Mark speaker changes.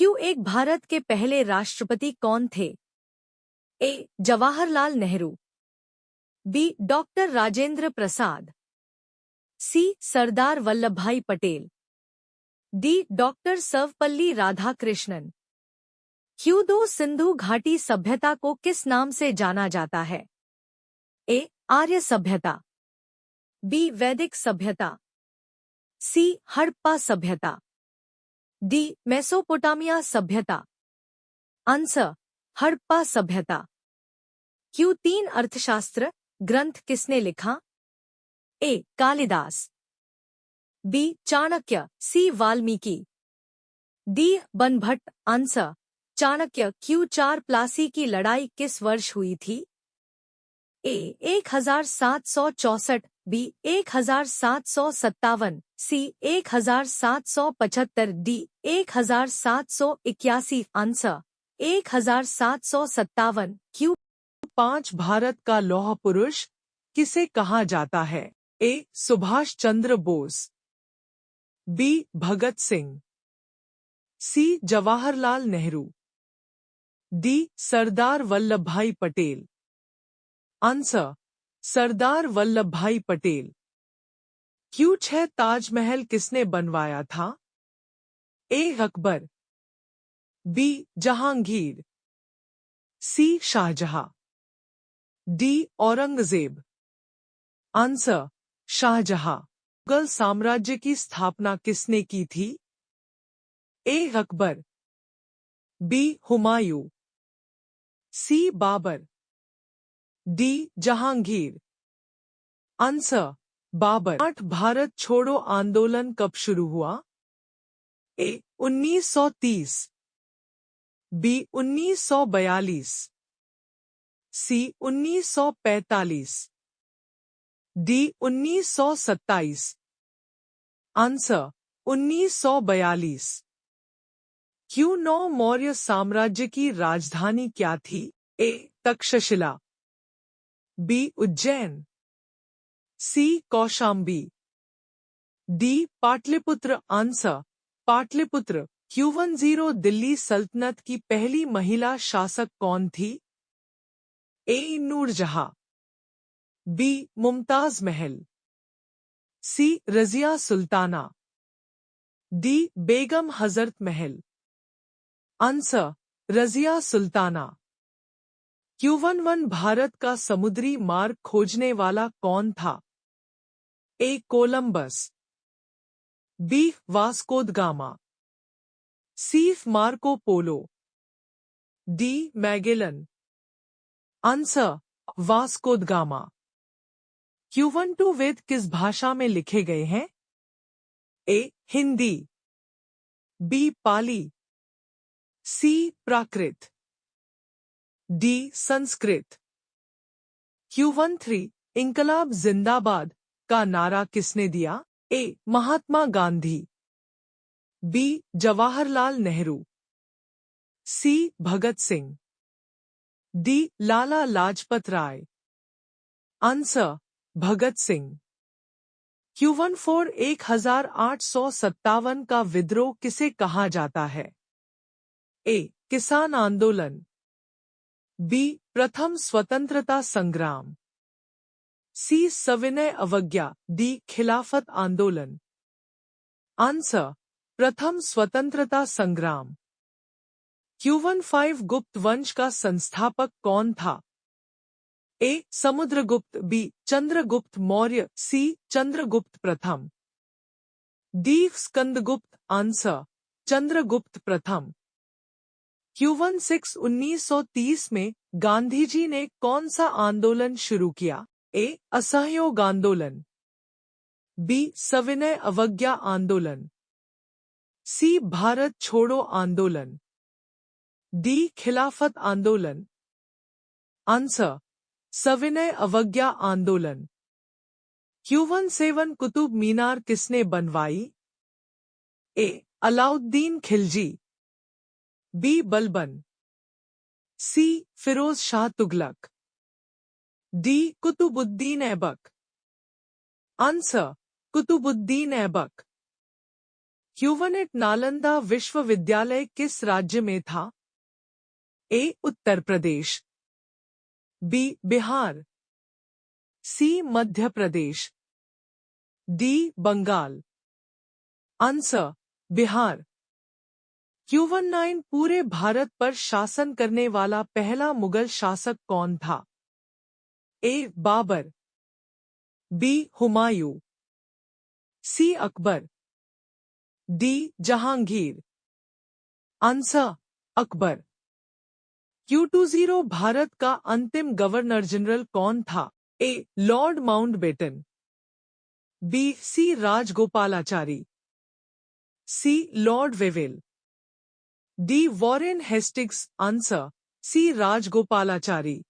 Speaker 1: Q एक भारत के पहले राष्ट्रपति कौन थे? A. Jawaharlal Nehru, B. Doctor Rajendra Prasad, C. Sardar Vallabhbhai Patel, D. Doctor Sarvepalli Radhakrishnan. Q दो सिंधु घाटी सभ्यता को किस नाम से जाना जाता है? ए. आर्य सभ्यता, बी. वैदिक सभ्यता, सी. हड़प्पा सभ्यता, डी. मेसोपोटामिया सभ्यता। आंसर हड़प्पा सभ्यता। क्यू तीन अर्थशास्त्र ग्रंथ किसने लिखा? A. Kalidas, B. Chanakya, C. Valmiki, D. Banbhatt. Answer Chanakya. Q चार प्लासी की लड़ाई किस वर्ष हुई थी? A. 1764, B. 1757, C. 1775, D. 1781। Answer 1757। Q
Speaker 2: पांच भारत का लौह पुरुष किसे कहा जाता है? A. Subhash Chandra Bose, B. Bhagat Singh, C. Jawaharlal Nehru, D. Sardar Vallabhbhai Patel. Answer Sardar Vallabhbhai Patel. Q छह ताजमहल किसने बनवाया था? ए. अकबर, बी. जहांगीर, सी. शाहजहां, डी. औरंगजेब। आंसर शाहजहां। मुगल साम्राज्य की स्थापना किसने की थी? ए. अकबर, बी. हुमायूं, सी. बाबर, डी. जहांगीर। आंसर बाबर। आठ भारत छोड़ो आंदोलन कब शुरू हुआ? ए. 1930, बी. 1942, सी. 1945, डी. 1927। आंसर 1942। क्यू नौ मौर्य साम्राज्य की राजधानी क्या थी? ए. तक्षशिला, बी. उज्जैन, सी. Kaushambi, D. Pataliputra. Answer Pataliputra. Q10 Delhi सल्तनत की पहली महिला शासक कौन थी? ए. नूरजहां, बी. मुमताज महल, सी. Razia Sultana, D. Begum Hazrat Mahal. Answer Razia Sultana. Q11 Bharat का समुद्री मार्ग खोजने वाला कौन था? A. Columbus, B. Vasco da Gama, C. Marco Polo, D. Magellan. Answer Vasco da Gama. Q12 Veda किस भाषा में लिखे गए हैं? A. Hindi, B. Pali, C. Prakrit, D. Sanskrit. Q13 इंकलाब जिंदाबाद का नारा किसने दिया? A. Mahatma Gandhi, B. Jawaharlal Nehru, C. Bhagat Singh, D. Lala Lajpat Rai. Answer Bhagat Singh. Q14 1857 का विद्रोह किसे कहा जाता है? ए. किसान आंदोलन, बी. प्रथम स्वतंत्रता संग्राम, सी. सविनय अवज्ञा, डी. खिलाफत आंदोलन। आंसर प्रथम स्वतंत्रता संग्राम। Q15 गुप्त वंश का संस्थापक कौन था? ए. समुद्रगुप्त, बी. चंद्रगुप्त मौर्य, सी. चंद्रगुप्त प्रथम, डी. स्कंदगुप्त। आंसर चंद्रगुप्त प्रथम। Q16 1930 में गांधी जी ने कौन सा आंदोलन शुरू किया? ए. असहयोग आंदोलन, बी. सविनय अवज्ञा आंदोलन, सी. भारत छोड़ो आंदोलन, डी. खिलाफत आंदोलन। आंसर सविनय अवज्ञा आंदोलन। Q17 कुतुब मीनार किसने बनवाई? ए. अलाउद्दीन खिलजी, बी. बलबन, सी. फिरोज शाह तुगलक, डी. कुतुबुद्दीन ऐबक। आंसर कुतुबुद्दीन ऐबक। क्यूवनेट नालंदा विश्वविद्यालय किस राज्य में था? ए. उत्तर प्रदेश, बी. बिहार, सी. मध्य प्रदेश, डी. बंगाल। आंसर बिहार। क्यूवन-9 पूरे भारत पर शासन करने वाला पहला मुगल शासक कौन था? A. Babur, B. Humayun, C. Akbar, D. Jahangir. Answer Akbar. Q20 Bharat का अंतिम गवर्नर जनरल कौन था? A. Lord Mountbatten, B. C. Rajagopalachari, C. Lord Wavell, D. Warren Hastings. Answer C. Rajagopalachari.